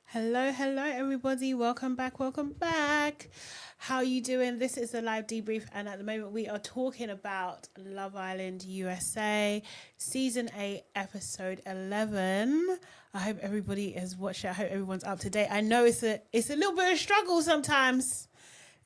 Hello, hello, everybody. Welcome back. Welcome back. How are you doing? This is the live debrief, and at the moment, we are talking about Love Island USA, season 8, episode 11. I hope everybody has watched it. I hope everyone's up to date. I know it's a little bit of a struggle sometimes.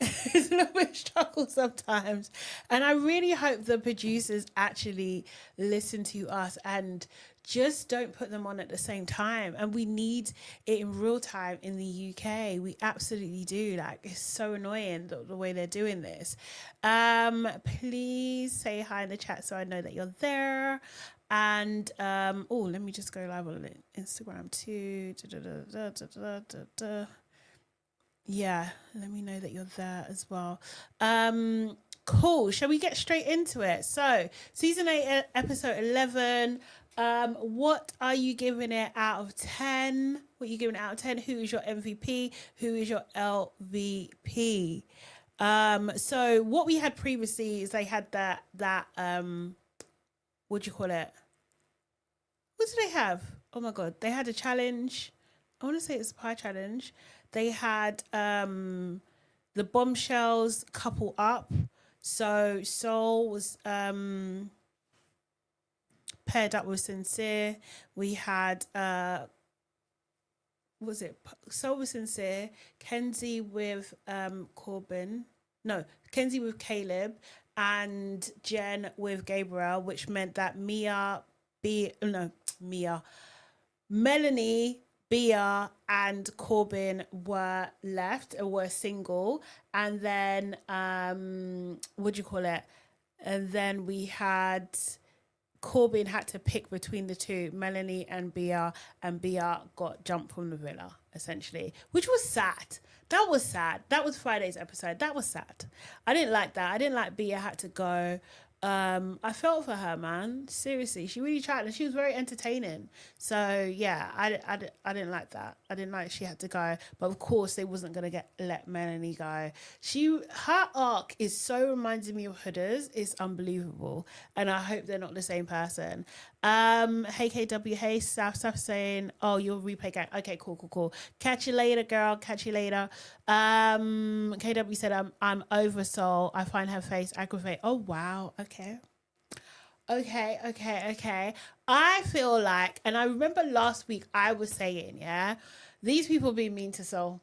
It's a little bit of struggle sometimes. And I really hope the producers actually listen to us and just don't put them on at the same time. And we need it in real time in the UK. We absolutely do. Like, it's so annoying the way they're doing this. Please say hi in the chat so I know that you're there. And let me just go live on Instagram too. Yeah, let me know that you're there as well. Cool. Shall we get straight into it? So, season 8, episode 11. What are you giving it out of 10? What are you giving it out of 10? Who is your MVP? Who is your LVP? So what we had previously is they had that what do you call it? What did they have? Oh my god, they had a challenge. I want to say it's a pie challenge. They had the bombshells couple up. So Soul was paired up with Sincere. We had was it Soul with Sincere, Kenzie with Corbin. No, Kenzie with Caleb and Jen with Gabriel, which meant that Melanie, Bea and Corbin were left or were single. And then what do you call it? And then we had Corbin had to pick between the two, Melanie and Bea got jumped from the villa, essentially, which was sad. That was sad. That was Friday's episode. That was sad. I didn't like that. I didn't like Bea had to go. I felt for her, man. Seriously, she really tried, and she was very entertaining. So yeah, I didn't like that. I didn't like she had to go, but of course they wasn't gonna let Melanie go. Her arc is so reminding me of Huda's. It's unbelievable, and I hope they're not the same person. Hey KW, hey South saying, oh, you're replay gang. Okay, cool. Catch you later, girl. Catch you later. KW said, I'm over Soul. I find her face aggravate. Oh wow. Okay. I feel like, and I remember last week I was saying, yeah, these people being mean to Soul.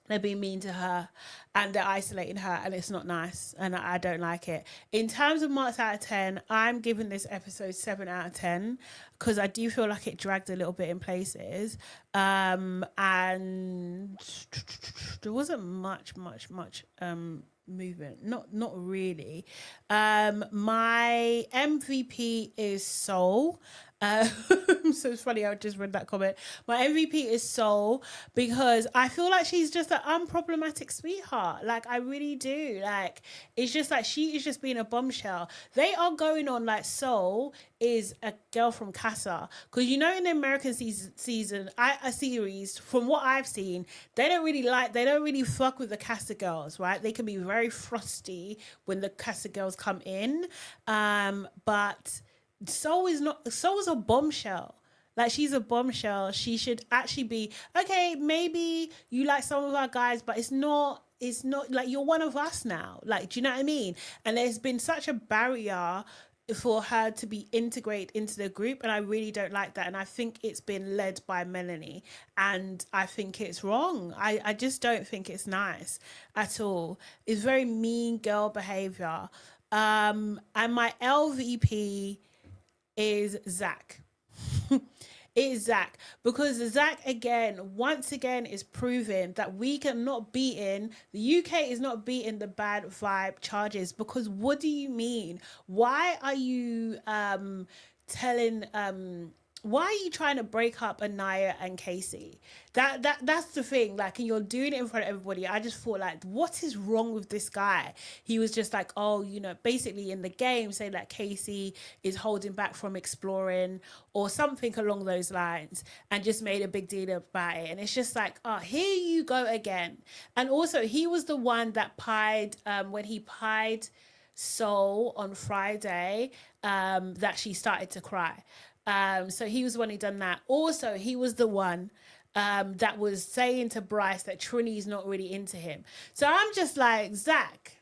They're being mean to her and they're isolating her, and it's not nice, and I don't like it. In terms of marks out of 10, I'm giving this episode 7 out of 10 because I do feel like it dragged a little bit in places, and there wasn't much movement, not really. My MVP is Soul. So it's funny, I just read that comment. My MVP is Soul because I feel like she's just an unproblematic sweetheart. Like, I really do. Like, it's just like she is just being a bombshell. They are going on like Soul is a girl from Casa, because you know in the American season a series, from what I've seen, they don't really fuck with the Casa girls, right? They can be very frosty when the Casa girls come in, but Soul is a bombshell. Like, she's a bombshell. She should actually be okay. Maybe you like some of our guys, but it's not like you're one of us now. Like, do you know what I mean? And there's been such a barrier for her to be integrated into the group, and I really don't like that. And I think it's been led by Melanie, and I think it's wrong. I just don't think it's nice at all. It's very mean girl behavior. And my LVP is Zach. Is Zach, because Zach once again is proving that we cannot beating the UK is not beating the bad vibe charges. Because what do you mean? Why are you telling why are you trying to break up Aniya and Casey? That's the thing. Like, and you're doing it in front of everybody. I just thought, like, what is wrong with this guy? He was just like, oh, basically in the game saying that Casey is holding back from exploring or something along those lines, and just made a big deal about it. And it's just like, oh, here you go again. And also, he was the one that pied when he pied Soul on Friday, that she started to cry. So he was the one who done that. Also, he was the one that was saying to Bryce that Trini's not really into him. So I'm just like, Zach,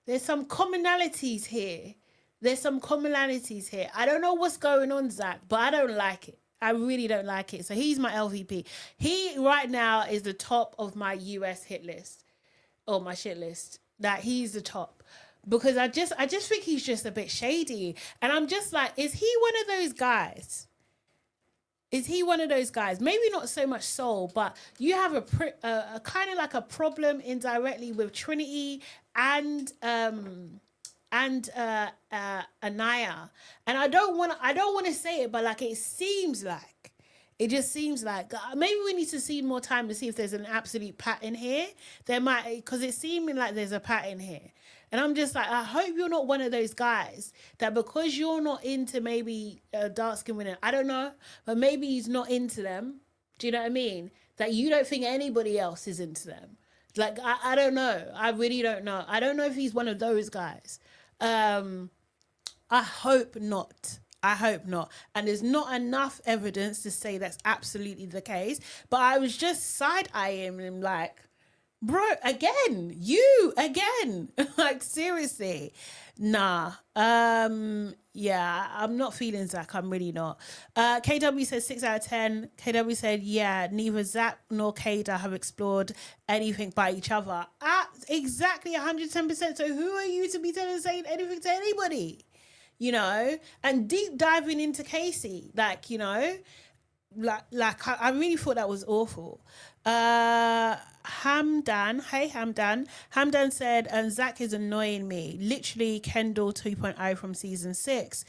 there's some commonalities here. There's some commonalities here. I don't know what's going on, Zach, but I don't like it. I really don't like it. So he's my LVP. He right now is the top of my US hit list or my shit list. That he's the top because I just think he's just a bit shady, and I'm just like, is he one of those guys? Is he one of those guys? Maybe not so much soul, but you have a kind of like a problem indirectly with Trinity and Aniya, and I don't want to say it, but like it just seems like maybe we need to see more time to see if there's an absolute pattern here. There might, because it's seeming like there's a pattern here, and I'm just like, I hope you're not one of those guys that because you're not into maybe dark skin women, I don't know, but maybe he's not into them. Do you know what I mean? That you don't think anybody else is into them. Like I don't know. I really don't know. I don't know if he's one of those guys. I hope not. I hope not. And there's not enough evidence to say that's absolutely the case. But I was just side-eyeing him like, bro, again, you again. Like, seriously. Nah. Yeah, I'm not feeling Zach. I'm really not. KW said 6 out of 10. KW said, yeah, neither Zach nor Kada have explored anything by each other. Exactly 110%. So who are you to be saying anything to anybody? You know, and deep diving into Casey, like, you know, like I really thought that was awful. Hamdan said, Zach is annoying me. Literally Kendall 2.0 from season 6.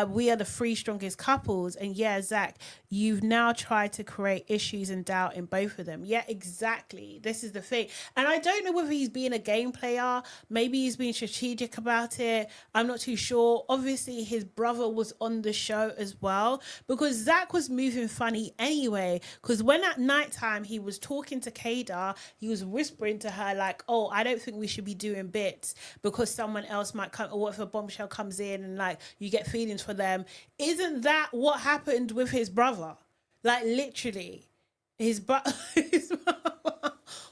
We are the 3 strongest couples, and yeah, Zach, you've now tried to create issues and doubt in both of them. Yeah, exactly. This is the thing. And I don't know whether he's being a game player. Maybe he's being strategic about it. I'm not too sure. Obviously, his brother was on the show as well, because Zach was moving funny anyway. Because when at nighttime he was talking to Kada, he was whispering to her like, oh, I don't think we should be doing bits because someone else might come, or what if a bombshell comes in and like you get feelings for them. Isn't that what happened with his brother? Like, literally, his brother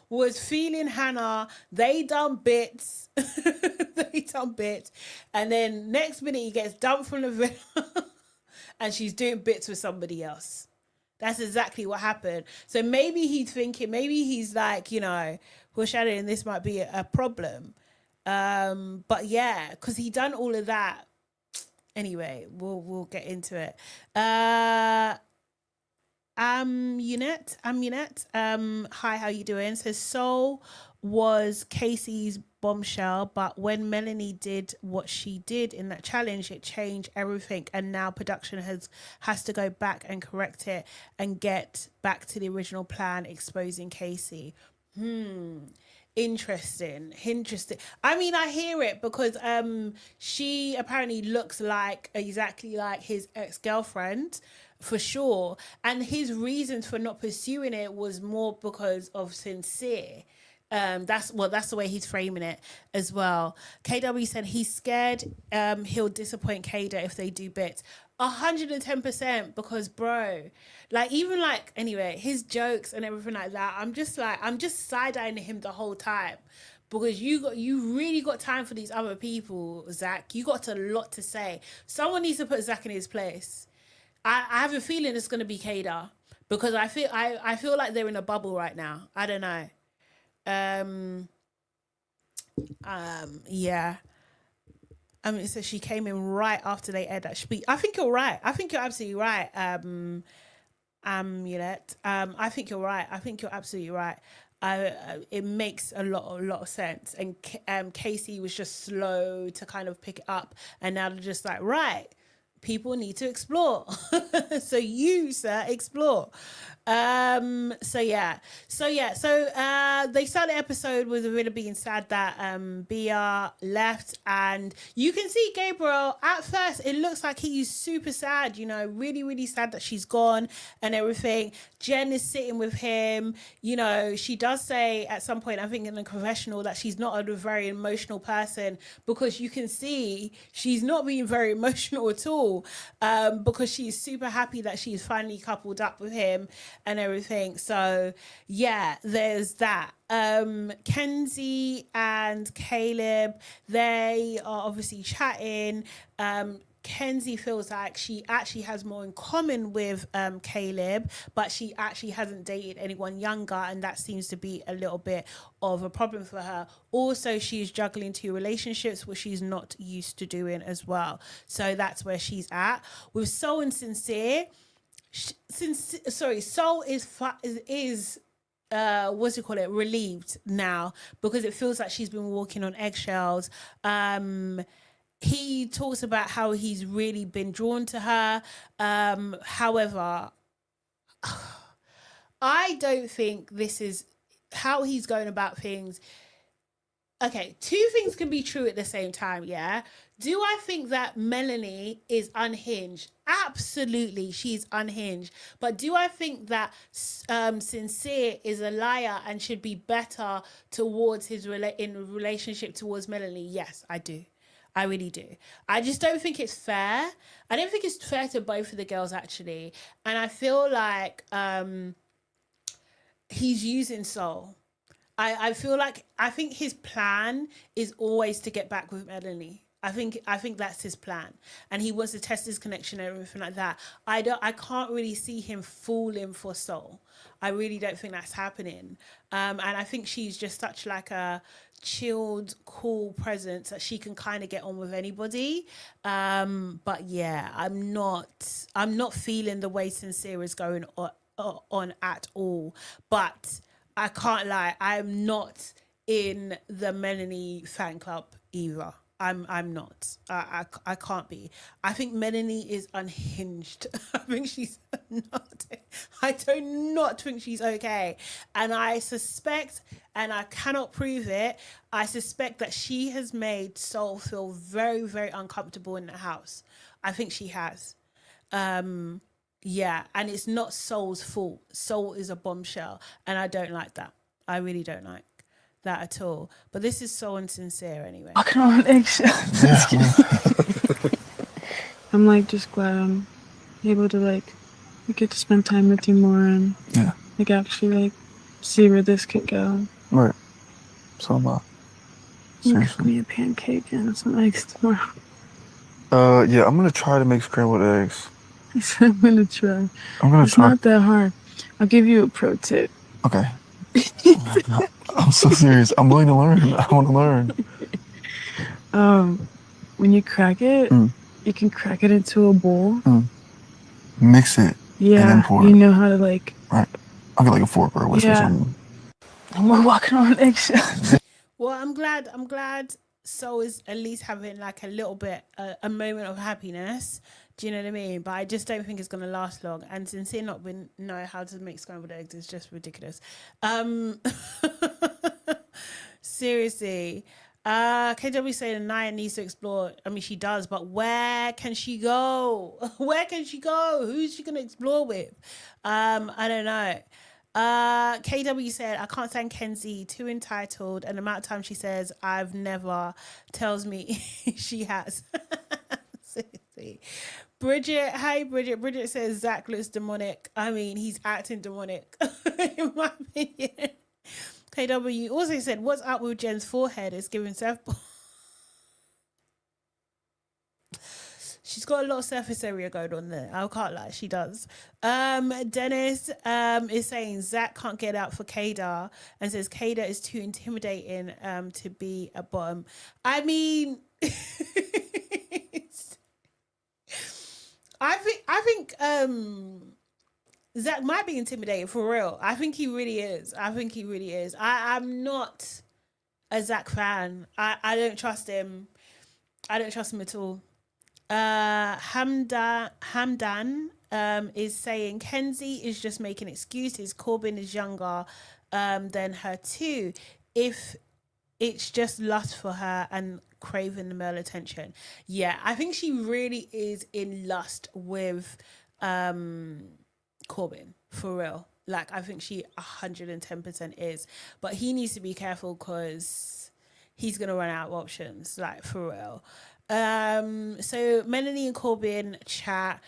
was feeling Hannah. They done bits. And then next minute he gets dumped from the villa and she's doing bits with somebody else. That's exactly what happened. So maybe he's thinking, maybe he's like, you know, foreshadowing this might be a problem. But yeah, because he done all of that. Anyway, we'll get into it. Unit. Hi, how you doing? So Soul was Casey's bombshell, but when Melanie did what she did in that challenge, it changed everything, and now production has to go back and correct it and get back to the original plan, exposing Casey. Interesting. I mean, I hear it because she apparently looks like exactly like his ex-girlfriend, for sure, and his reasons for not pursuing it was more because of sincere. That's the way he's framing it as well. KW said he's scared he'll disappoint Kada if they do bits. 110%, because bro, like, even like, anyway, his jokes and everything like that, I'm just side-eyeing him the whole time, because you really got time for these other people, Zach. You got a lot to say. Someone needs to put Zach in his place. I have a feeling it's going to be Kada, because I feel like they're in a bubble right now. I don't know. Yeah. I mean, so she came in right after they aired that speech. I think you're right. I think you're absolutely right. Amulet. I think you're right. I think you're absolutely right. It makes a lot of sense. And Casey was just slow to kind of pick it up, and now they're just like, right, people need to explore. So you, sir, explore. So they start the episode with Rilla being sad that Bea left, and you can see Gabriel at first, it looks like he's super sad, you know, really, really sad that she's gone and everything. Jen is sitting with him, you know, she does say at some point, I think in the confessional, that she's not a very emotional person, because you can see she's not being very emotional at all, because she's super happy that she's finally coupled up with him. and everything. So yeah, there's that. Kenzie and Caleb, they are obviously chatting. Kenzie feels like she actually has more in common with Caleb, but she actually hasn't dated anyone younger, and that seems to be a little bit of a problem for her. Also, she's juggling two relationships, which she's not used to doing as well. So that's where she's at. With Soul and Sincere, Soul is what's it call it, relieved now, because it feels like she's been walking on eggshells. He talks about how he's really been drawn to her. However, I don't think this is how he's going about things. Okay, two things can be true at the same time, yeah? Do I think that Melanie is unhinged? Absolutely, she's unhinged. But do I think that Sincere is a liar and should be better towards his relationship towards Melanie? Yes, I do. I really do. I just don't think it's fair. I don't think it's fair to both of the girls, actually. And I feel like he's using Soul. I think his plan is always to get back with Melanie. I think that's his plan, and he wants to test his connection and everything like that. I can't really see him falling for Soul. I really don't think that's happening. And I think she's just such like a chilled, cool presence that she can kind of get on with anybody. But yeah, I'm not feeling the way Sincere is going on at all. But I can't lie, I'm not in the Melanie fan club either. I'm not. I can't be. I think Melanie is unhinged. I think she's not. I do not think she's okay. And I suspect, and I cannot prove it, I suspect that she has made Soul feel very, very uncomfortable in the house. I think she has. Yeah, and it's not Soul's fault. Soul is a bombshell, and I don't like that. I really don't like that at all. But this is so insincere anyway. Walking on eggshells. I'm like just glad I'm able to like get to spend time with you more and like actually like see where this could go. Right. So am I. Seriously. Make me a pancake and some eggs tomorrow. Yeah, I'm gonna try to make scrambled eggs. I'm gonna try. It's not that hard. I'll give you a pro tip. Okay. I'm so serious. I'm willing to learn. I want to learn. When you crack it, you can crack it into a bowl. Mix it. Yeah. And then pour you know how to like. Right. I'll get like a fork or a whisk or something. And we're walking on eggshells. Well, I'm glad Soul is at least having like a little bit, a moment of happiness. Do you know what I mean? But I just don't think it's going to last long. And Sincere not know how to make scrambled eggs is just ridiculous. Seriously. KW saying Aniya needs to explore. I mean, she does, but where can she go? Where can she go? Who's she going to explore with? I don't know. KW said, I can't stand Kenzie, too entitled. And the amount of time she says, I've never, tells me she has. Seriously. Bridget, hi Bridget. Bridget says Zach looks demonic. I mean, he's acting demonic, in my opinion. KW also said, what's up with Jen's forehead? It's giving surfboard. She's got a lot of surface area going on there. I can't lie, she does. Dennis is saying Zach can't get out for Kada and says Kada is too intimidating to be a bottom. I mean, I think Zach might be intimidated for real. I think he really is. I'm not a Zach fan. I don't trust him. I don't trust him at all. Hamdan is saying Kenzie is just making excuses. Corbin is younger than her too. If it's just lust for her and craving the male attention. Yeah, I think she really is in lust with Corbin, for real. Like, I think she 110% is. But he needs to be careful because he's going to run out of options, like, for real. So Melanie and Corbin chat.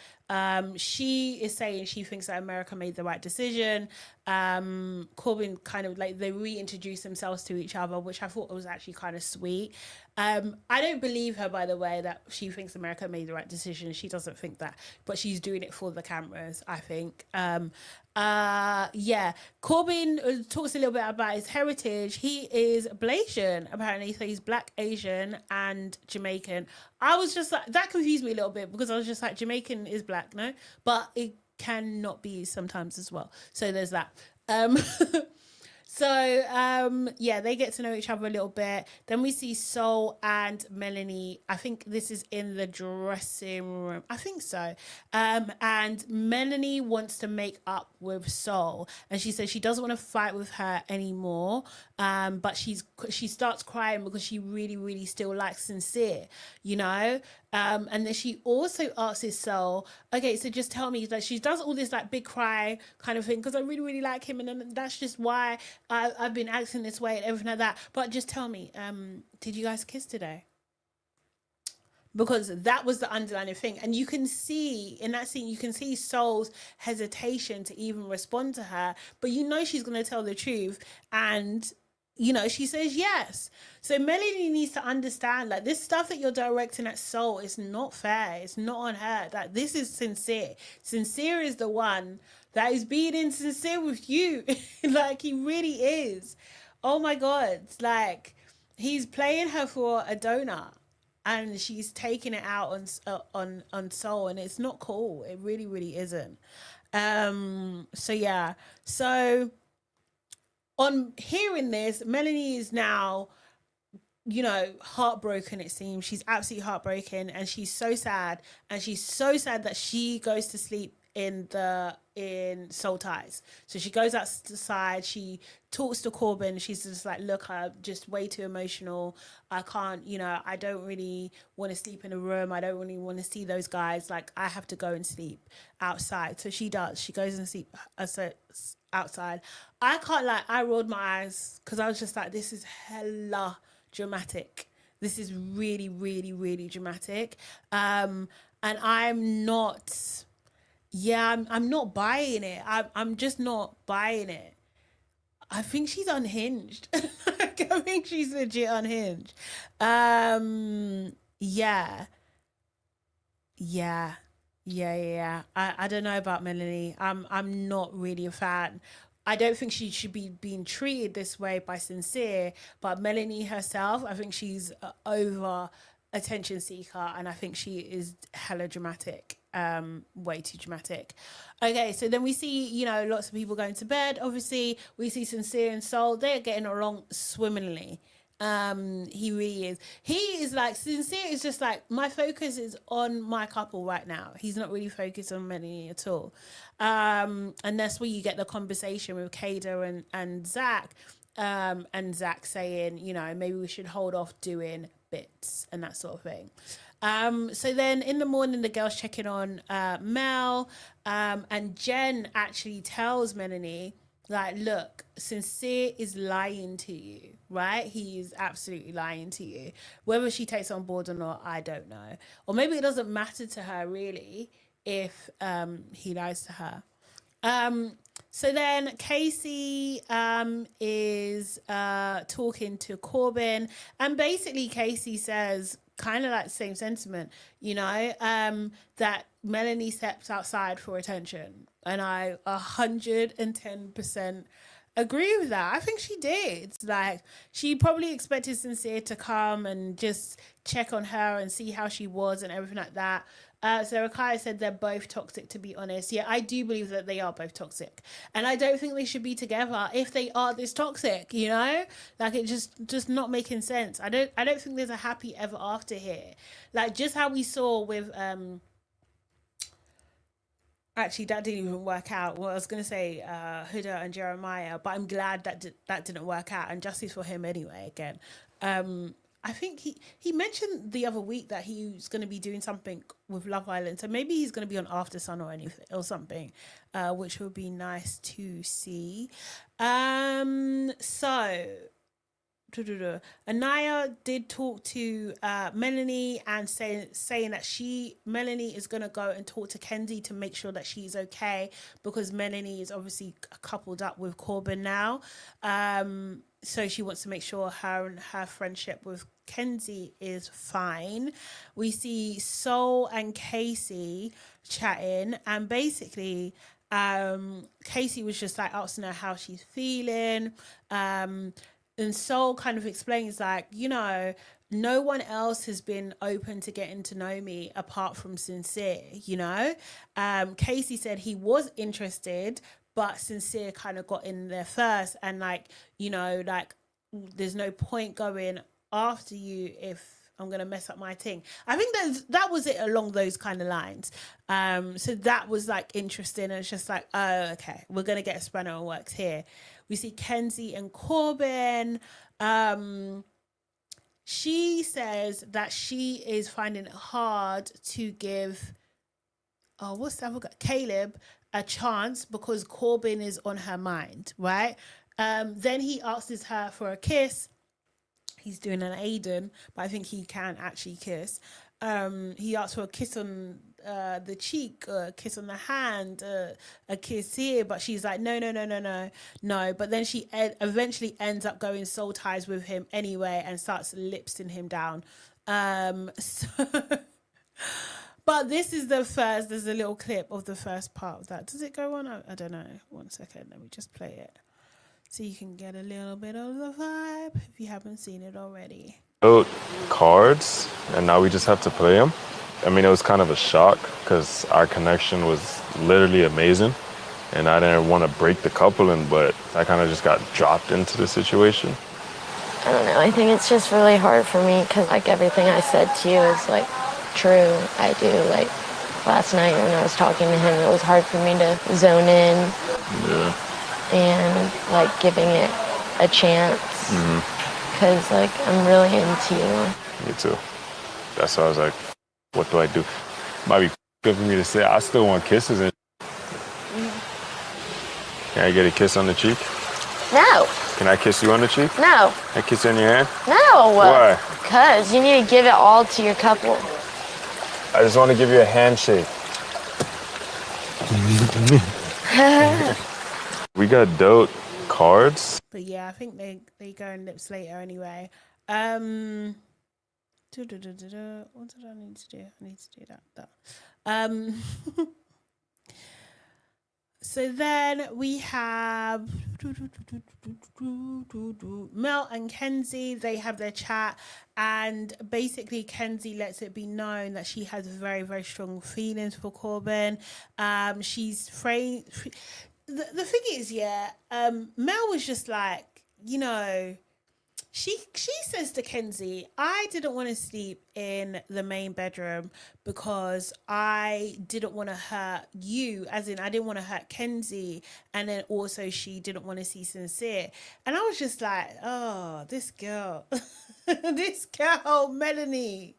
She is saying she thinks that America made the right decision. Corbin kind of like they reintroduce themselves to each other, which I thought was actually kind of sweet. I don't believe her, by the way, that she thinks America made the right decision. She doesn't think that, but she's doing it for the cameras, I think. Yeah, Corbin talks a little bit about his heritage. He is Blasian, apparently, so he's Black, Asian, and Jamaican. I was just like, that confused me a little bit because I was just like, Jamaican is Black, no? But it cannot be sometimes as well. So there's that. Yeah, they get to know each other a little bit. Then we see Sol and Melanie. I think this is in the dressing room. I think so. And Melanie wants to make up with Sol, and she says she doesn't want to fight with her anymore. But she starts crying because she really, really still likes Sincere, you know. And then she also asks Sol, okay, so just tell me, like, she does all this like big cry kind of thing because I really, really like him, and then that's just why I've been acting this way and everything like that. But just tell me, did you guys kiss today? Because that was the underlying thing. And you can see in that scene, you can see Sol's hesitation to even respond to her, but you know she's going to tell the truth, and you know, she says yes. So Melanie needs to understand, like, this stuff that you're directing at Sol is not fair. It's not on her. Like, this is Sincere. Sincere is the one that is being insincere with you. Like, he really is. Oh my God. Like, he's playing her for a donut, and she's taking it out on Sol, and it's not cool. It really, really isn't. So yeah. So on hearing this, Melanie is now, you know, heartbroken, it seems. She's absolutely heartbroken, and she's so sad. And she's so sad that she goes to sleep in Soul Ties. So she goes outside, she talks to Corbin. She's just like, look, I'm just way too emotional. I can't, you know, I don't really want to sleep in a room. I don't really want to see those guys. Like, I have to go and sleep outside. So she does. She goes and sleep outside. I can't lie, I rolled my eyes because I was just like, this is hella dramatic. This is really, really, really dramatic. And I'm not, I'm not buying it. I'm just not buying it. I think she's unhinged. I think she's legit unhinged. Yeah. I don't know about Melanie. I'm not really a fan. I don't think she should be being treated this way by Sincere, but Melanie herself, I think she's over attention seeker, and I think she is hella dramatic, way too dramatic. Okay, so then we see, you know, lots of people going to bed. Obviously, we see Sincere and Sol, they're getting along swimmingly. He really is. He is like, Sincere is just like, my focus is on my couple right now. He's not really focused on Melanie at all. And that's where you get the conversation with Kada and Zach. And Zach saying, you know, maybe we should hold off doing bits and that sort of thing. So then in the morning, the girls checking on Mel, and Jen actually tells Melanie, like, look, Sincere is lying to you, right? He is absolutely lying to you. Whether she takes it on board or not, I don't know. Or maybe it doesn't matter to her, really, if he lies to her. So then Casey is talking to Corbin, and basically Casey says, kind of like the same sentiment, you know, that Melanie steps outside for attention. And I 110% agree with that. I think she did. Like, she probably expected Sincere to come and just check on her and see how she was and everything like that. So Rakaya said they're both toxic, to be honest. Yeah, I do believe that they are both toxic. And I don't think they should be together if they are this toxic, you know? Like, it just not making sense. I don't think there's a happy ever after here. Like, just how we saw with actually, that didn't even work out. Well, I was going to say Huda and Jeremiah, but I'm glad that didn't work out. And justice for him anyway, again. I think he mentioned the other week that he was going to be doing something with Love Island. So maybe he's going to be on After Sun or anything or something, which would be nice to see. So Aniya did talk to Melanie and saying that Melanie is going to go and talk to Kenzie to make sure that she's okay, because Melanie is obviously coupled up with Corbin now. So she wants to make sure her friendship with Kenzie is fine. We see Sol and Casey chatting, and basically Casey was just like asking her how she's feeling. And Sol kind of explains, like, you know, no one else has been open to getting to know me apart from Sincere, you know? Casey said he was interested, but Sincere kind of got in there first. And, like, you know, like, there's no point going after you if I'm going to mess up my thing. I think that was it along those kind of lines. So that was, like, interesting. And it's just like, oh, okay, we're going to get a spanner of works here. We see Kenzie and Corbin. She says that she is finding it hard to give, Caleb a chance because Corbin is on her mind, right? Then he asks her for a kiss. He's doing an Aiden, but I think he can actually kiss. He asked for a kiss on the cheek, a kiss on the hand, a kiss here, but she's like, no. But then she eventually ends up going soul ties with him anyway and starts lipsing him down. But this is there's a little clip of the first part of that. Does it go on? I don't know. 1 second, let me just play it so you can get a little bit of the vibe if you haven't seen it already. Cards, and now we just have to play them. I mean, it was kind of a shock because our connection was literally amazing, and I didn't want to break the coupling, but I kind of just got dropped into the situation. I don't know. I think it's just really hard for me because, like, everything I said to you is, like, true. I do. Like, last night when I was talking to him, it was hard for me to zone in. Yeah. And, like, giving it a chance. Because, like, I'm really into you. Me too. That's why I was like, what do I do? Might be good for me to say I still want kisses. And Can I get a kiss on the cheek? No. Can I kiss you on the cheek? No. Can I kiss you on your hand? No. Why? Because you need to give it all to your couple. I just want to give you a handshake. We got dope cards. But yeah, I think they go in lips later anyway. What did I need to do? I need to do that. So then we have Mel and Kenzie. They have their chat, and basically Kenzie lets it be known that she has very, very strong feelings for Corbin. She's afraid. The thing is, Mel was just like, you know, she says to Kenzie, I didn't want to sleep in the main bedroom because I didn't want to hurt you, as in I didn't want to hurt Kenzie, and then also she didn't want to see Sincere. And I was just like, oh, this girl, Melanie.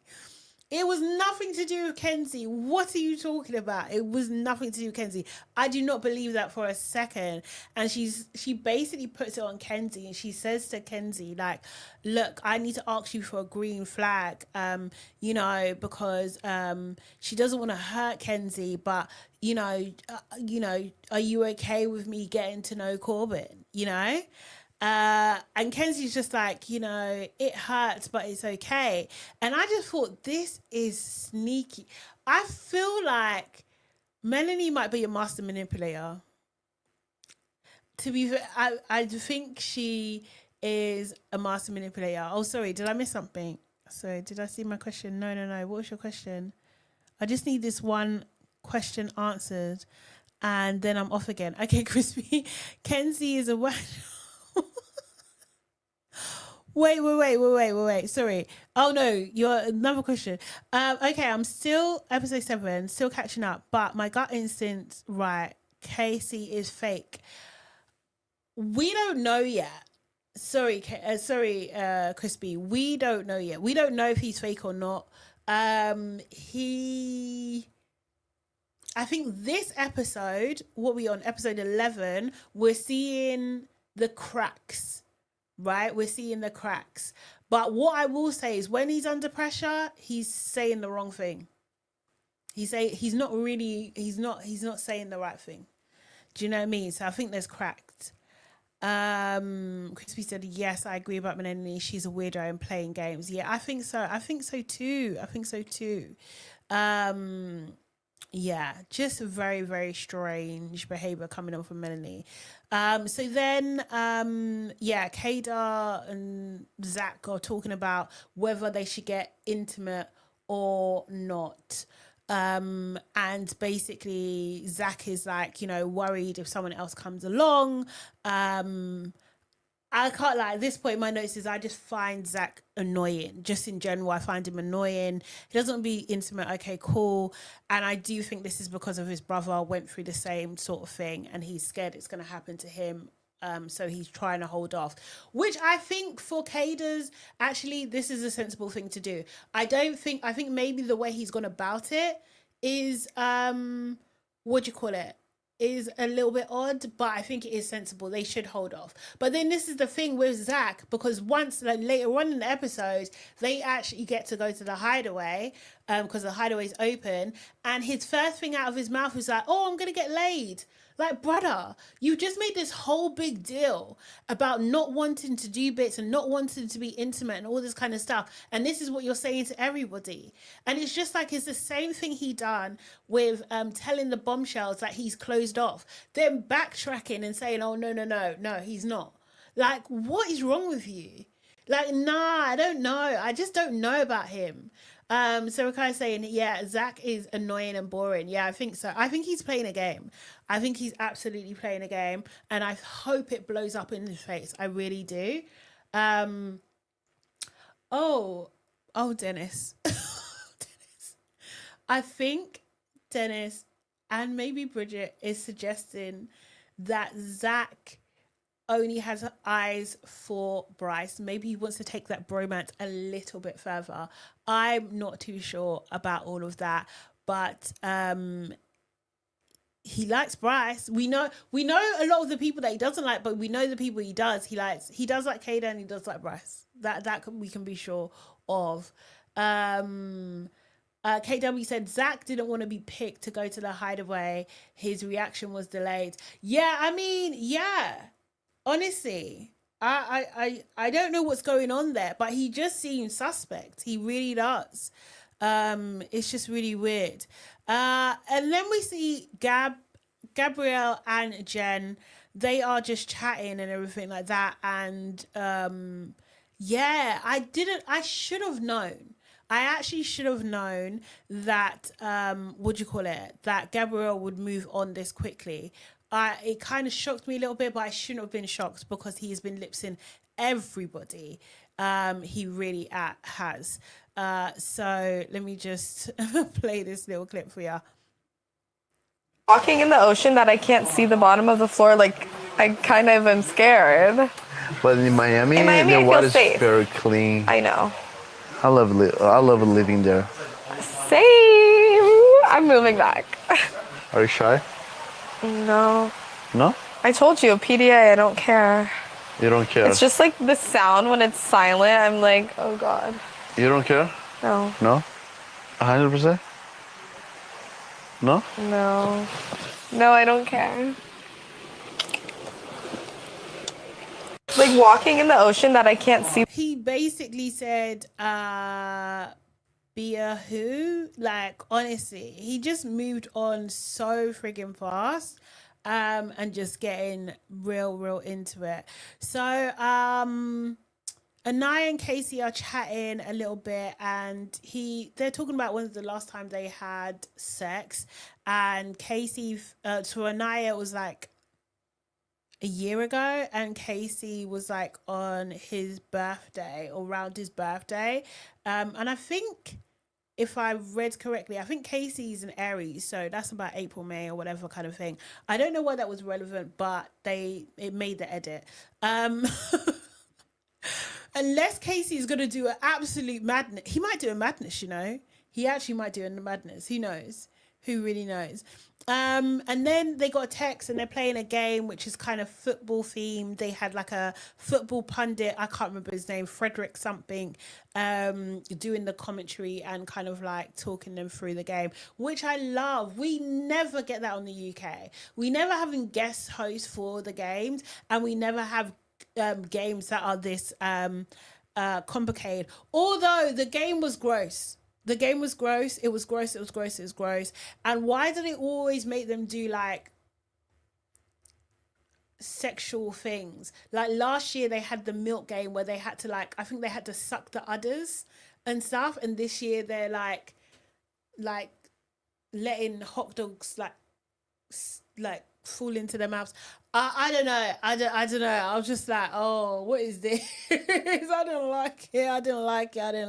It was nothing to do with Kenzie. What are you talking about? It was nothing to do with Kenzie. I do not believe that for a second. And she basically puts it on Kenzie, and she says to Kenzie, like, look, I need to ask you for a green flag, you know, because she doesn't want to hurt Kenzie, but you know, are you okay with me getting to know Corbin? You know? And Kenzie's just like, you know, it hurts, but it's okay. And I just thought, this is sneaky. I feel like Melanie might be a master manipulator. To be fair, I think she is a master manipulator. Oh, sorry, did I miss something? Sorry, did I see my question? No. What was your question? I just need this one question answered, and then I'm off again. Okay, Crispy. Kenzie is a word. Wait. Sorry. Oh no, you're another question. Okay, I'm still episode 7, still catching up, but my gut instinct, right, Casey is fake. We don't know yet. Sorry, Crispy. We don't know yet. We don't know if he's fake or not. I think this episode, what we on episode 11, we're seeing the cracks, right? We're seeing the cracks. But what I will say is when he's under pressure, he's saying the wrong thing. He's not saying the right thing. Do you know what I mean? So I think there's cracked. Crispy said, yes, I agree about Melanie. She's a weirdo and playing games. Yeah, I think so. I think so too. Yeah, just very, very strange behavior coming on from Melanie. So then, Kadar and Zach are talking about whether they should get intimate or not. And basically Zach is like, worried if someone else comes along. I can't lie, at this point, my notes is I just find Zach annoying. Just in general, I find him annoying. He doesn't want to be intimate. Okay, cool. And I do think this is because of his brother went through the same sort of thing and he's scared it's going to happen to him. So he's trying to hold off, which I think for Kader's, actually, this is a sensible thing to do. I think maybe the way he's gone about it is, is a little bit odd, but I think it is sensible. They should hold off. But then this is the thing with Zach, because once, later on in the episode, they actually get to go to the hideaway, because the hideaway's open, and his first thing out of his mouth is like, oh, I'm going to get laid. Like, brother, you just made this whole big deal about not wanting to do bits and not wanting to be intimate and all this kind of stuff. And this is what you're saying to everybody. And it's just like, it's the same thing he done with telling the bombshells that he's closed off. Then backtracking and saying, oh, no, he's not. Like, what is wrong with you? Like, nah, I don't know. I just don't know about him. So we're kind of saying, yeah, Zach is annoying and boring. Yeah, I think so. I think he's playing a game. I think he's absolutely playing a game, and I hope it blows up in his face. I really do. Oh, Dennis. Dennis. I think Dennis and maybe Bridget is suggesting that Zach only has eyes for Bryce. Maybe he wants to take that bromance a little bit further. I'm not too sure about all of that, but he likes Bryce. We know a lot of the people that he doesn't like, but we know the people he does. He does like Kaden and he does like Bryce. That we can be sure of. KW said Zach didn't want to be picked to go to the hideaway. His reaction was delayed. Yeah, I mean, yeah. Honestly, I don't know what's going on there, but he just seems suspect. He really does. It's just really weird. And then we see Gabrielle and Jen. They are just chatting and everything like that. And I should have known. I actually should have known that that Gabrielle would move on this quickly. It kind of shocked me a little bit, but I shouldn't have been shocked because he has been lip-syncing everybody. He really has. So let me just play this little clip for you. Walking in the ocean that I can't see the bottom of the floor, like I kind of am scared. But in Miami the water's very clean. I know. I love living there. Same. I'm moving back. Are you shy? No. No? I told you, PDA, I don't care. You don't care? It's just like the sound when it's silent, I'm like, oh God. You don't care? No. No? 100%? No? No. No, I don't care. Like walking in the ocean that I can't see. He basically said, Bea who? Like, honestly, he just moved on so friggin' fast. And just getting real into it. So, Aniya and Casey are chatting a little bit, and they're talking about when was the last time they had sex, and Casey, to Aniya, it was like a year ago, and Casey was like on his birthday or around his birthday, and I think, if I read correctly, I think Casey's an Aries, so that's about April, May, or whatever kind of thing. I don't know why that was relevant, but it made the edit. Unless Casey's going to do an absolute madness. He might do a madness, you know. He actually might do a madness. Who knows? Who really knows? And then they got a text and they're playing a game which is kind of football themed. They had like a football pundit, I can't remember his name, Frederick something, doing the commentary and kind of like talking them through the game, which I love. We never get that on the UK. We never have guest hosts for the games, and we never have games that are this complicated. Although the game was gross. The game was gross. It was gross. It was gross. It was gross. And why did it always make them do like sexual things? Like last year they had the milk game where they had to like, I think they had to suck the udders and stuff. And this year they're like letting hot dogs like fall into their mouths. I don't know. I don't know. I was just like, oh, what is this? I didn't like it. I didn't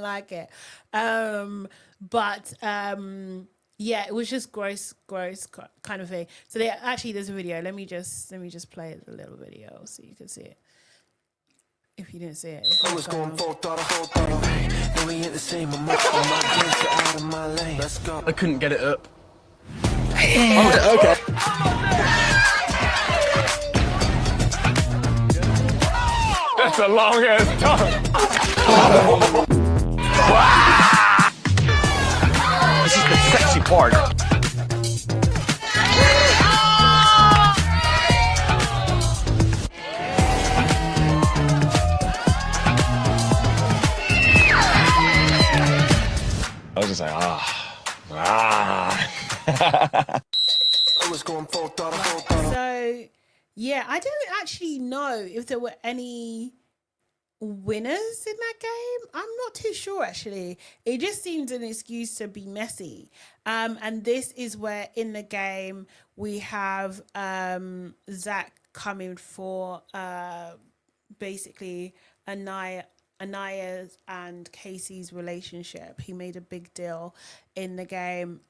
like it. But yeah, it was just gross kind of thing. So there's a video. Let me just play the little video so you can see it. If you didn't see it. I was going full throttle. No, we ain't the same. Out of my lane. Let's go. I couldn't get it up. Yeah. Okay. That's a long ass tongue. This is the sexy part. I was just like, So, yeah, I don't actually know if there were any winners in that game. I'm not too sure, actually. It just seemed an excuse to be messy. And this is where in the game we have Zach coming for basically Aniya's and Casey's relationship. He made a big deal in the game.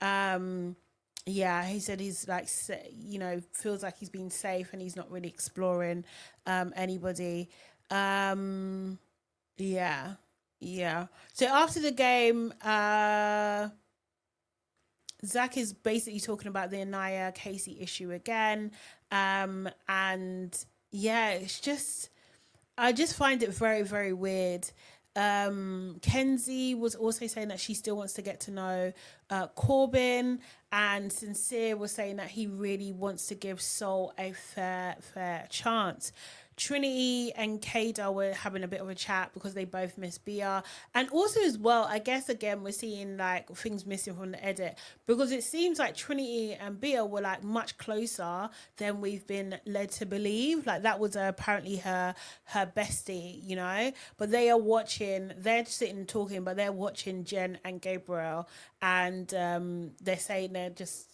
Yeah, he said he's like, feels like he's been safe and he's not really exploring anybody. Yeah. So after the game, Zach is basically talking about the Aniya Casey issue again. And yeah, I just find it very, very weird. Kenzie was also saying that she still wants to get to know Corbin, and Sincere was saying that he really wants to give Soul a fair chance. Trinity and Kada were having a bit of a chat because they both miss Bea. And also as well, I guess again, we're seeing like things missing from the edit, because it seems like Trinity and Bea were like much closer than we've been led to believe. Like that was apparently her bestie, you know, but they're sitting and talking, but they're watching Jen and Gabriel, and they're saying they're just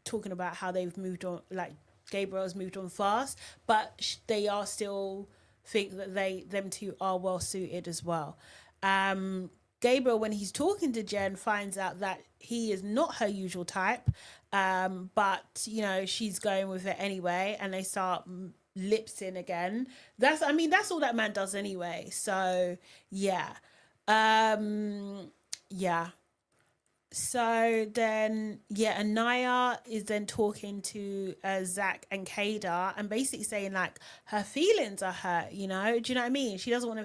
talking about how they've moved on, like Gabriel's moved on fast, but they are still think that them two are well suited as well. Gabriel, when he's talking to Jen, finds out that he is not her usual type, but you know, she's going with it anyway, and they start lip-syncing again. That's all that man does anyway. So yeah. So then, yeah, Aniya is then talking to Zach and Kada and basically saying like her feelings are hurt, you know? Do you know what I mean? She doesn't want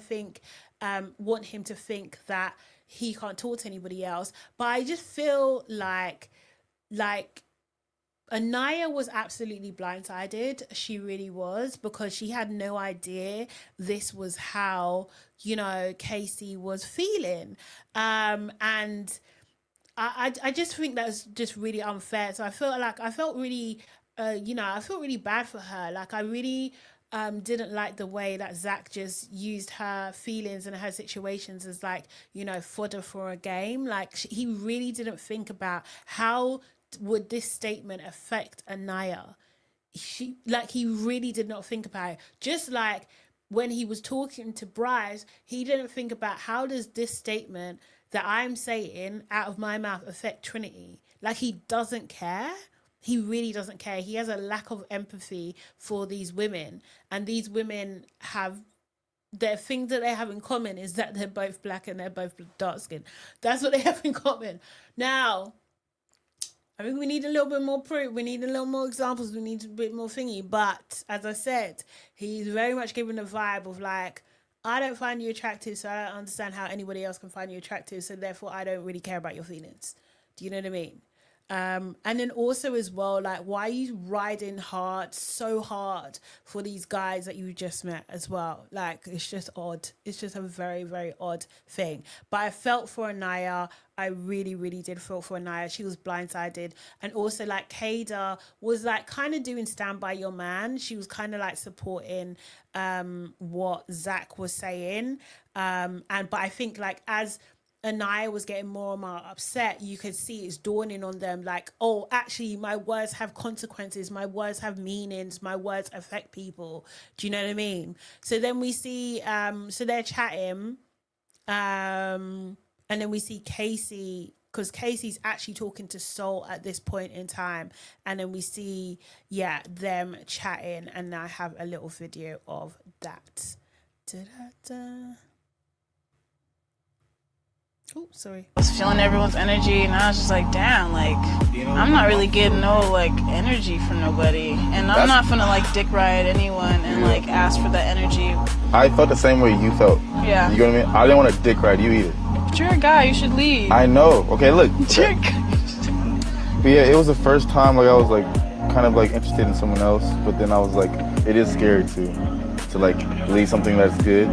him to think that he can't talk to anybody else. But I just feel like Aniya was absolutely blindsided. She really was, because she had no idea this was how, you know, Casey was feeling. And I just think that was just really unfair. So I felt really bad for her. Like I really didn't like the way that Zach just used her feelings and her situations as like, you know, fodder for a game. Like he really didn't think about how would this statement affect Aniya. He really did not think about it. Just like when he was talking to Bryce, he didn't think about how does this statement that I'm saying out of my mouth affect Trinity. Like he doesn't care. He really doesn't care. He has a lack of empathy for these women, and these women have their thing that they have in common is that they're both black and they're both dark skinned. That's what they have in common. Now, I mean, we need a little bit more proof. We need a little more examples. We need a bit more thingy. But as I said, he's very much given a vibe of like, I don't find you attractive, so I don't understand how anybody else can find you attractive. So therefore, I don't really care about your feelings. Do you know what I mean? And then also as well, like, why are you riding so hard for these guys that you just met as well? Like, it's just odd. It's just a very, very odd thing. But I felt for Aniya. I really, really did feel for Aniya. She was blindsided. And also, like, Kada was, like, kind of doing Stand By Your Man. She was kind of, like, supporting what Zach was saying. But I think, like, as Aniya was getting more and more upset, you could see it's dawning on them like, oh, actually, my words have consequences. My words have meanings. My words affect people. Do you know what I mean? So then we see, so they're chatting, and then we see Casey, because Casey's actually talking to Soul at this point in time. And then we see, them chatting, and I have a little video of that. Da-da-da. Oh, sorry. I was feeling everyone's energy, and I was just like, damn, like, I'm not really getting no, like, energy from nobody. And I'm not gonna, like, dick ride anyone and, like, ask for that energy. I felt the same way you felt. Yeah. You know what I mean? I didn't want to dick ride you either. But you're a guy, you should leave. I know. Okay, look. You're a guy. But yeah, it was the first time, like, I was, like, kind of, like, interested in someone else. But then I was, like, it is scary, to like, leave something that's good.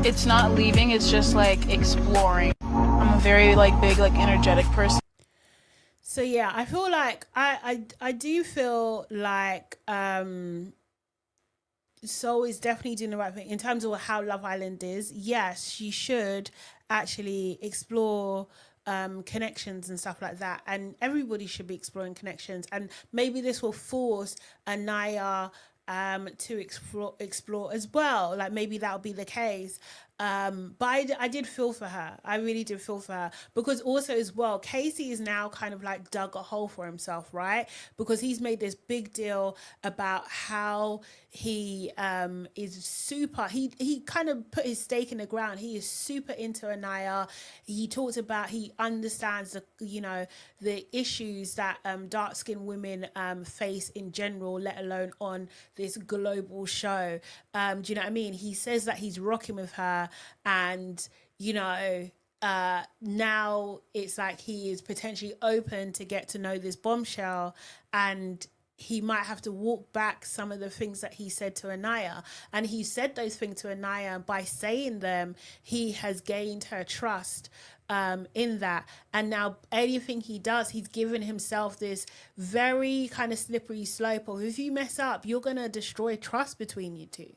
It's not leaving, it's just like exploring. I'm a very like big like energetic person. So yeah, I feel like I do feel like Soul is definitely doing the right thing in terms of how Love Island is. Yes, she should actually explore connections and stuff like that, and everybody should be exploring connections, and maybe this will force Aniya to explore as well. Like maybe that'll be the case. But I did feel for her. I really did feel for her, because also as well, Casey is now kind of like dug a hole for himself, right? Because he's made this big deal about how he is super, he kind of put his stake in the ground. He is super into Aniya. He talked about, he understands the issues that dark-skinned women face in general, let alone on this global show. Do you know what I mean? He says that he's rocking with her, and now it's like he is potentially open to get to know this bombshell, and he might have to walk back some of the things that he said to Aniya. And he said those things to Aniya. By saying them, he has gained her trust in that. And now anything he does, he's given himself this very kind of slippery slope of, if you mess up, you're going to destroy trust between you two.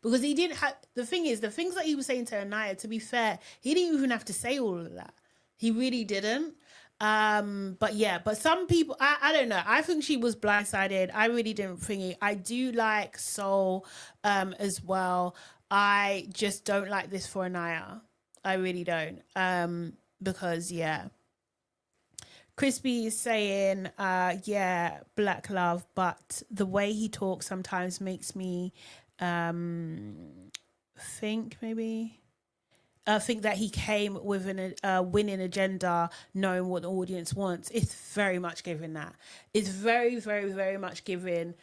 Because he didn't have, the thing is, the things that he was saying to Aniya, to be fair, he didn't even have to say all of that. He really didn't. But some people, I don't know. I think she was blindsided. I really didn't think it. I do like Soul as well. I just don't like this for Aniya. I really don't. Because, Crispy is saying, black love, but the way he talks sometimes makes me think that he came with a winning agenda, knowing what the audience wants. It's very much given that. It's very, very, very much given,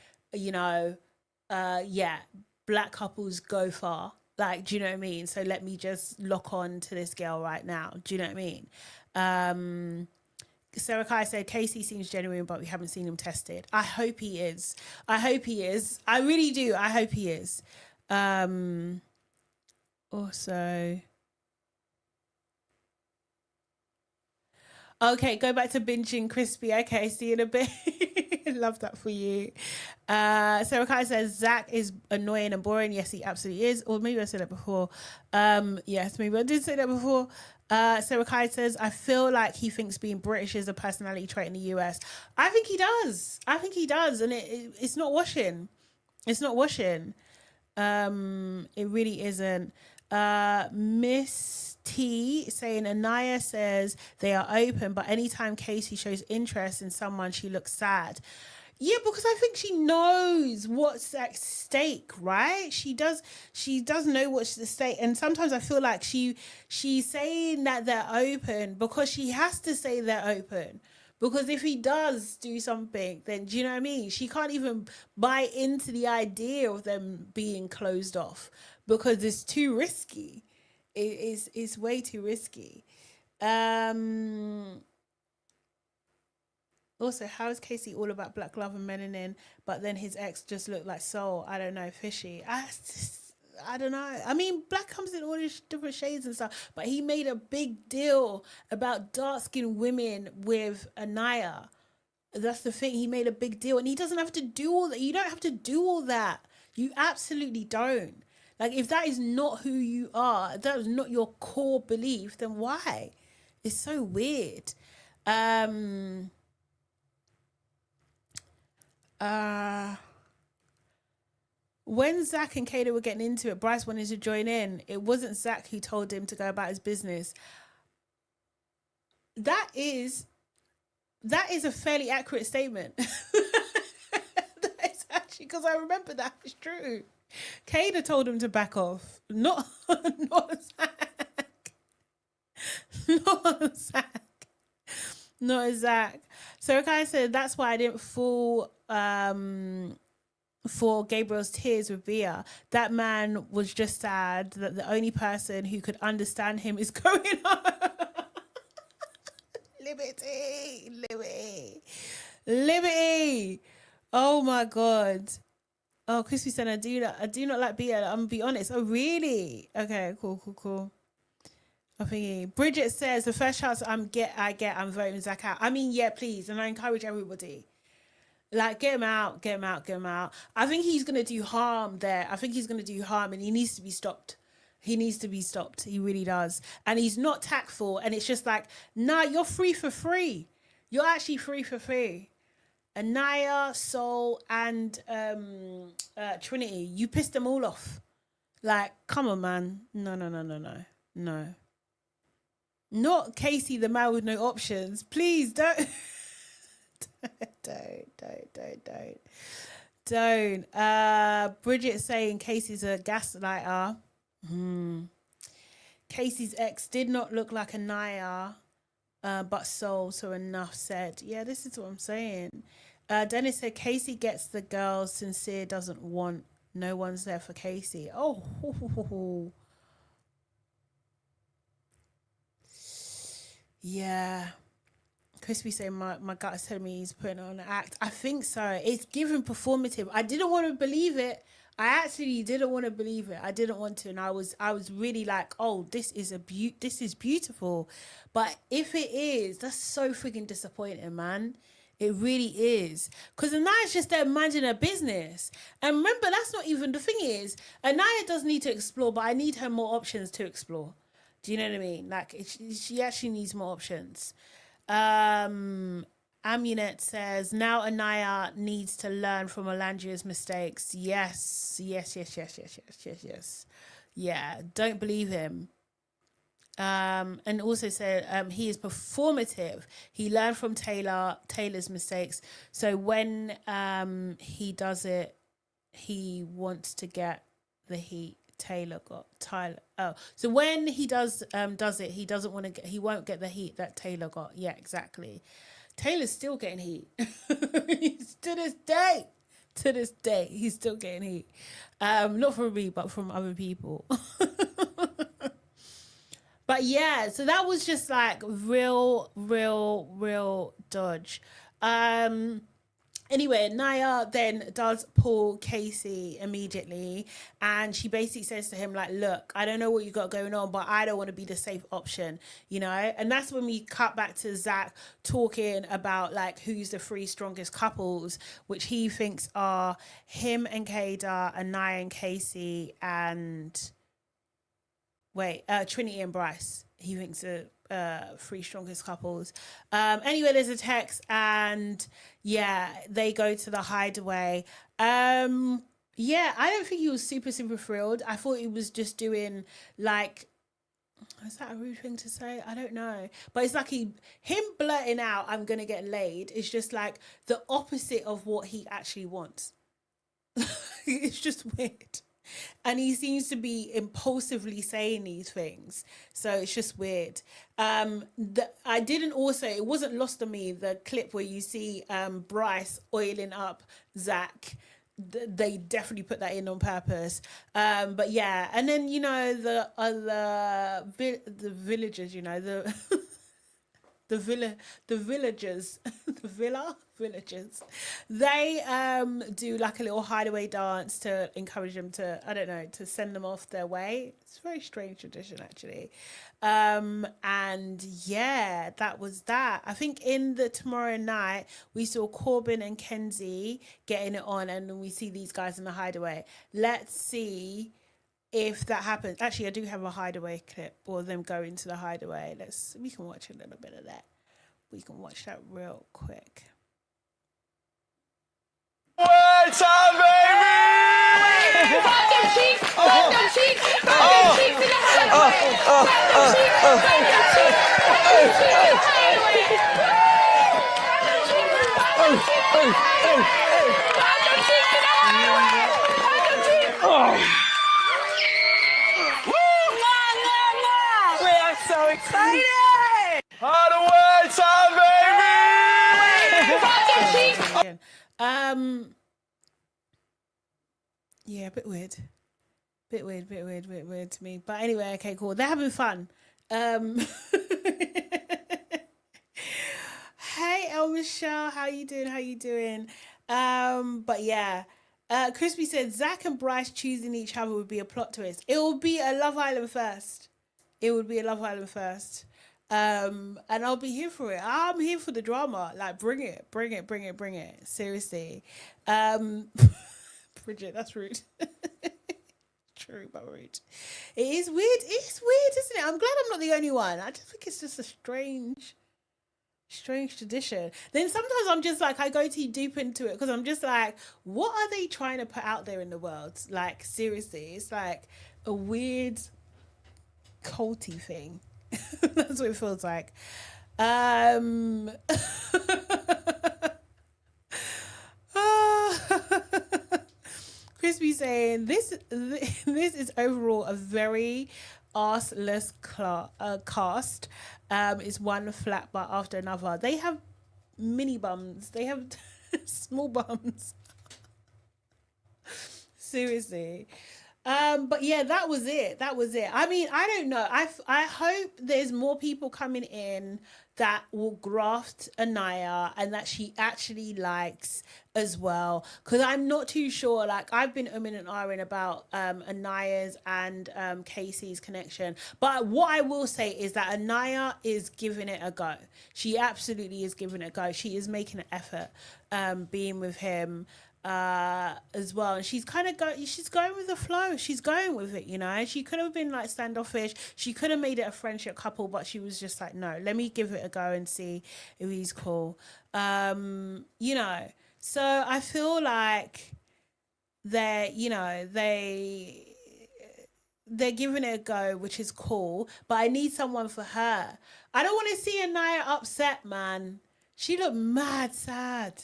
black couples go far. Like, do you know what I mean? So let me just lock on to this girl right now. Do you know what I mean? Sarah Kai said, Casey seems genuine, but we haven't seen him tested. I hope he is. I really do. I hope he is. Also... Okay, go back to binging Crispy. Okay, see you in a bit. Love that for you. Sarah Kai says, Zach is annoying and boring. Yes, he absolutely is. Or maybe I said that before. Yes, maybe I did say that before. Sarah Kai says, I feel like he thinks being British is a personality trait in the US. I think he does. And it's not washing. It's not washing. It really isn't. Miss T saying, Aniya says they are open, but anytime Casey shows interest in someone, she looks sad. Yeah, because I think she knows what's at stake, right? She does know what's at stake. And sometimes I feel like she's saying that they're open because she has to say they're open, Because if he does do something, then do you know what I mean? She can't even buy into the idea of them being closed off because it's too risky. It's way too risky. Also, how is Casey all about black love and melanin, but then his ex just looked like soul? I don't know, fishy. I don't know. I mean, black comes in all these different shades and stuff, but he made a big deal about dark-skinned women with Aniya. That's the thing. He made a big deal, and he doesn't have to do all that. You don't have to do all that. You absolutely don't. Like, if that is not who you are, if that is not your core belief, then why? It's so weird. When Zach and Kada were getting into it, Bryce wanted to join in. It wasn't Zach who told him to go about his business. That is a fairly accurate statement. That is actually, because I remember that is true. Kada told him to back off, not Zach. Not Zach. So Kai said that's why I didn't fall for Gabriel's tears with Bea. That man was just sad that the only person who could understand him is going home. Liberty. Oh my God. Oh, Crispy said I do not like Bea. I'm gonna be honest. Oh really? Okay, cool. I'm thinking. Bridget says the first chance I'm voting Zach out. I mean, yeah, please, and I encourage everybody. Like, get him out. I think he's going to do harm there. And he needs to be stopped. He really does. And he's not tactful. And it's just like, nah, you're free for free. You're actually free for free. Aniya, Soul, and Trinity, you pissed them all off. Like, come on, man. No. Not Casey, the man with no options. Please don't. Don't. Bridget saying Casey's a gaslighter. Casey's ex did not look like Aniya, but Soul, so enough said. Yeah, this is what I'm saying. Dennis said Casey gets the girls Sincere doesn't want. No one's there for Casey. Oh. Yeah. Crispy saying my gut is telling me he's putting on an act. I think so. It's given performative. I didn't want to believe it. I actually didn't want to believe it. I didn't want to, and I was really like, oh, this is beautiful. But if it is, that's so freaking disappointing, man. It really is. Because Aniya's just there minding her business. And remember, that's not even the thing is, Aniya does need to explore, but I need her more options to explore. Do you know what I mean? Like, she actually needs more options. Amunet says, now Aniya needs to learn from Olandria's mistakes. Yes. Yeah, don't believe him. And also said he is performative. He learned from Taylor's mistakes. So when he does it, he wants to get the heat Taylor got. So when he does it, he doesn't want to get. He won't get the heat that Taylor got. Yeah, exactly. Taylor's still getting heat. To this day, he's still getting heat. Not from me, but from other people. But yeah, so that was just like real dodge. Anyway, Aniya then does pull Casey immediately, and she basically says to him, like, look, I don't know what you got going on, but I don't want to be the safe option, you know? And that's when we cut back to Zach talking about, like, who's the three strongest couples, which he thinks are him and Kada, Aniya and Casey, and... Trinity and Bryce. He thinks are three strongest couples. Anyway, there's a text, and yeah, they go to the hideaway. I don't think he was super thrilled. I thought he was just doing like, is that a rude thing to say? I don't know, but it's like him blurting out, "I'm gonna get laid," is just like the opposite of what he actually wants. It's just weird. And he seems to be impulsively saying these things. So it's just weird. I didn't also, it wasn't lost on me, the clip where you see Bryce oiling up Zach. They definitely put that in on purpose. But yeah, and then, you know, the villagers, you know, the villagers, villagers, they do like a little hideaway dance to encourage them to, I don't know, to send them off their way. It's a very strange tradition, actually. And yeah, that was that. I think in the tomorrow night, we saw Corbin and Kenzie getting it on, and then we see these guys in the hideaway. Let's see if that happens. Actually, I do have a hideaway clip, or them going to the hideaway. We can watch a little bit of that. We can watch that real quick. One time, baby! Pop them cheeks! Pop them cheeks! Pop them cheeks in the highway! Pop them cheeks! Pop them cheeks! Pop them cheeks in the highway! Pop them cheeks! Pop them cheeks in the highway! Pop them cheeks! We are so excited! All the way, time, baby! Pop them cheeks! Yeah, a bit weird to me. But anyway, okay, cool. They're having fun. Hey, El Michelle, how you doing? But yeah. Crispy said Zach and Bryce choosing each other would be a plot twist. It will be a Love Island first. And I'll be here for it. I'm here for the drama. Like, bring it. Seriously. Bridget, that's rude. True, but rude. It is weird, isn't it? I'm glad I'm not the only one. I just think it's just a strange tradition. Then sometimes I'm just like, I go too deep into it because I'm just like, what are they trying to put out there in the world? Like, seriously, it's like a weird culty thing. That's what it feels like. Crispy saying this is overall a very arseless cast. It's one flat butt after another. They have mini bums. They have small bums. Seriously. But yeah, that was it. I mean, I don't know. I hope there's more people coming in that will graft Aniya and that she actually likes as well. Because I'm not too sure. Like, I've been umming and ahhing about Aniya's and Casey's connection. But what I will say is that Aniya is giving it a go. She absolutely is giving it a go. She is making an effort being with him as well, and she's kind of she's going with the flow. She's going with it, you know. She could have been like standoffish. She could have made it a friendship couple, but she was just like, no, let me give it a go and see if he's cool. You know. So I feel like they're giving it a go, which is cool. But I need someone for her. I don't want to see Aniya upset, man. She looked mad sad.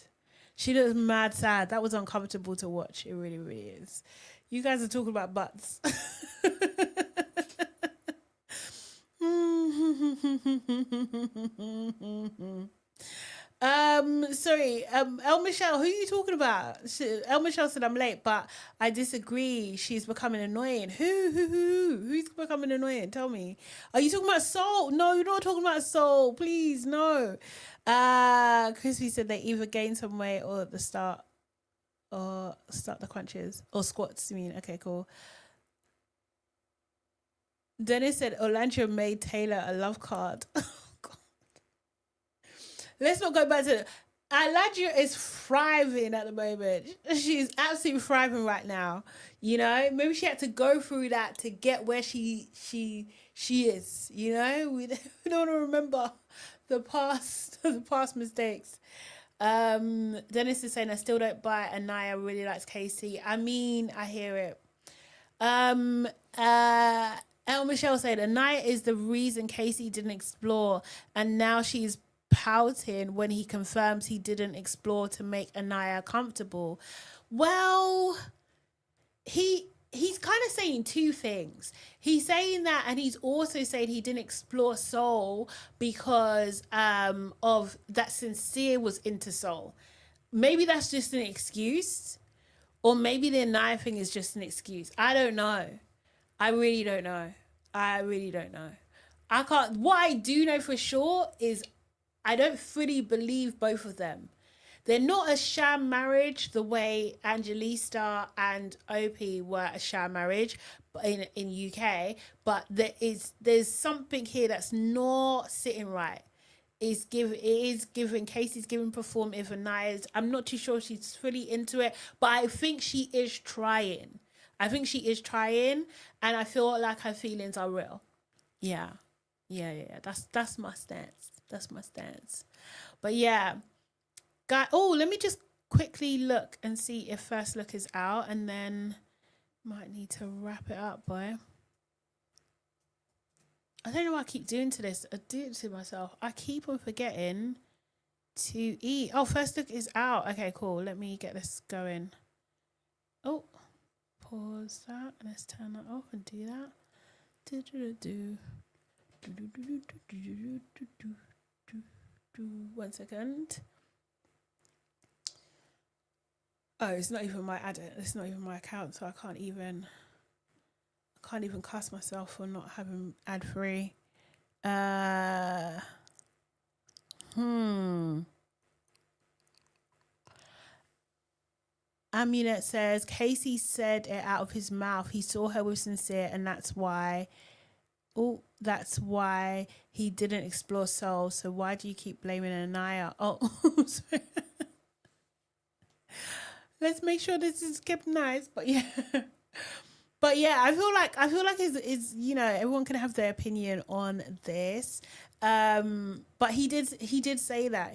That was uncomfortable to watch. It really, really is. You guys are talking about butts. Sorry, El Michelle, who are you talking about? El Michelle said I'm late, but I disagree. She's becoming annoying. Who's becoming annoying? Tell me. Are you talking about Soul? No, you're not talking about Soul. Please, no. Crispy said they either gain some weight or at the start the crunches or squats. You mean? Okay, cool. Dennis said Olantra made Taylor a love card. Let's not go back to Aladria is thriving at the moment. She's absolutely thriving right now. You know, maybe she had to go through that to get where she is. You know, we don't want to remember the past mistakes. Dennis is saying I still don't buy Aniya really likes Casey. I mean, I hear it. El Michelle said Aniya is the reason Casey didn't explore, and now she's pouting when he confirms he didn't explore to make Aniya comfortable. Well, he's kind of saying two things. He's saying that, and he's also saying he didn't explore soul because of that Sincere was into soul. Maybe that's just an excuse, or maybe the Aniya thing is just an excuse. I don't know. I really don't know. I can't. What I do know for sure is I don't fully believe both of them. They're not a sham marriage the way Angelista and Opie were a sham marriage in UK, but there's something here that's not sitting right. It is giving Casey's giving performative, and Aniya's, I'm not too sure she's fully into it, but I think she is trying. And I feel like her feelings are real. Yeah. That's my stance. But yeah. Let me just quickly look and see if First Look is out, and then might need to wrap it up, boy. I don't know what I keep doing to this. I do it to myself. I keep on forgetting to eat. Oh, First Look is out. Okay, cool. Let me get this going. Oh, pause that. Let's turn that off and do that. 1 second. Oh, it's not even my ad. It's not even my account, so I can't even cuss myself for not having ad free. Amunet says Casey said it out of his mouth. He saw her with Sincere, and that's why he didn't explore soul. So why do you keep blaming Aniya? Oh, sorry. Let's make sure this is kept nice, but yeah. But yeah, I feel like is everyone can have their opinion on this. But he did say that.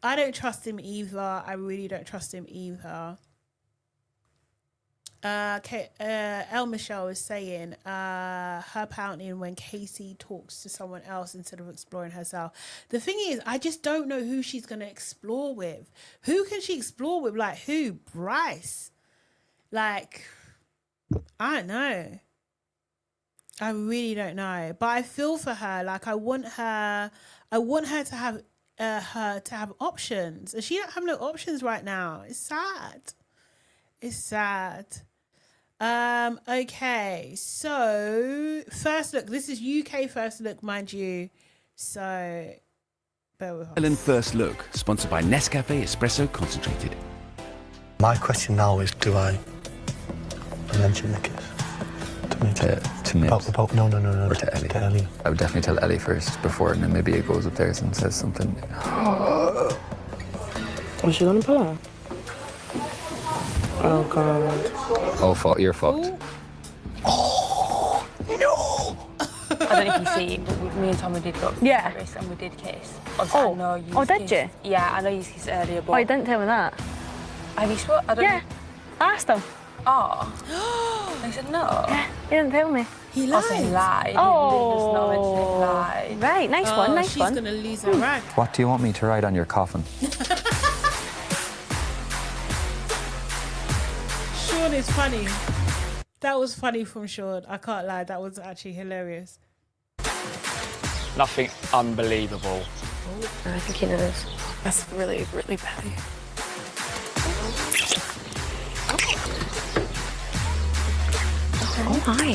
I don't trust him either. I really don't trust him either. El Michelle is saying her pouting when Casey talks to someone else instead of exploring herself. The thing is, I just don't know who she's going to explore with. Who can she explore with? Like who? Bryce? Like, I don't know. I really don't know. But I feel for her. Like I want her to have options. And she don't have no options right now. It's sad. Okay, so First Look. This is UK First Look, mind you. So bear with us. Mel and First Look, sponsored by Nescafe Espresso Concentrated. My question now is, do I mention the kiss? To Nibs. No. Or to Ellie. To Ellie. I would definitely tell Ellie first before, and then maybe it goes upstairs and says something. Was she gonna pull her? Oh God. Oh, you're fucked. Oh no! I don't know if you see, but me and Tommy did go up to Paris and we did kiss. Oh, I know you did kissed. you? Yeah, I know you kissed earlier, but... Oh, you didn't tell me that. Have you sworn? I don't know. I asked him. Oh. He said no? Yeah, he didn't tell me. He lied. He lied. Oh. Right, nice one. She's going to lose her rag. What do you want me to write on your coffin? Sean is funny. That was funny from Sean. I can't lie. That was actually hilarious. Nothing unbelievable. I think he knows. That's really, really bad. Oh my.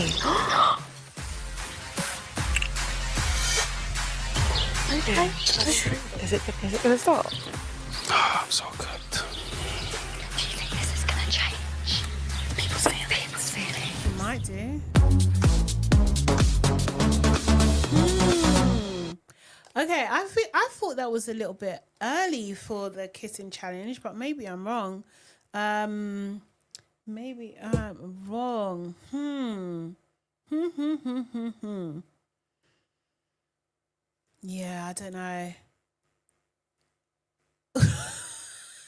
Okay. Is it gonna stop? Oh, I'm so cooked. Do you think this is gonna change? People's feeling. It might do. Okay, I thought that was a little bit early for the kissing challenge, but maybe I'm wrong. Maybe I'm wrong. Yeah, I don't know.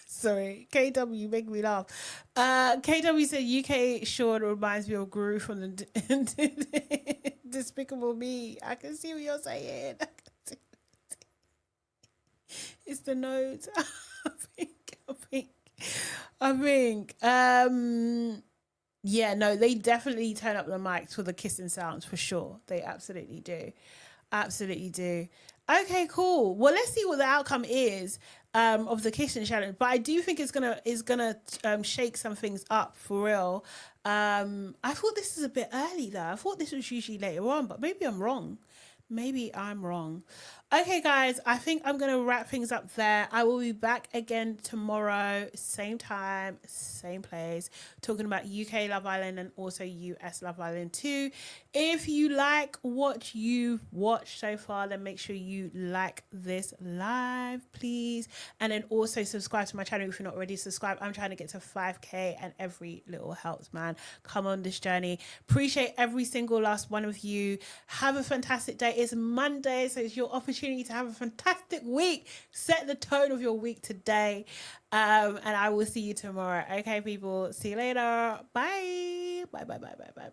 Sorry, KW, make me laugh. KW said UK Sean reminds me of Guru from the Despicable Me. I can see what you're saying. It's the notes. I think. Yeah, no, they definitely turn up the mics for the kissing sounds for sure. They absolutely do. Absolutely do. Okay, cool. Well, let's see what the outcome is of the kissing challenge. But I do think it's gonna shake some things up for real. I thought this is a bit early though. I thought this was usually later on, but maybe I'm wrong. Maybe I'm wrong. Okay, guys, I think I'm going to wrap things up there. I will be back again tomorrow, same time, same place, talking about UK Love Island and also US Love Island too. If you like what you've watched so far, then make sure you like this live, please. And then also subscribe to my channel if you're not already subscribed. I'm trying to get to 5K and every little helps, man. Come on this journey. Appreciate every single last one of you. Have a fantastic day. It's Monday, so it's your opportunity to have a fantastic week. Set the tone of your week today. And I will see you tomorrow. Okay, people. See you later. Bye. Bye, bye, bye, bye, bye.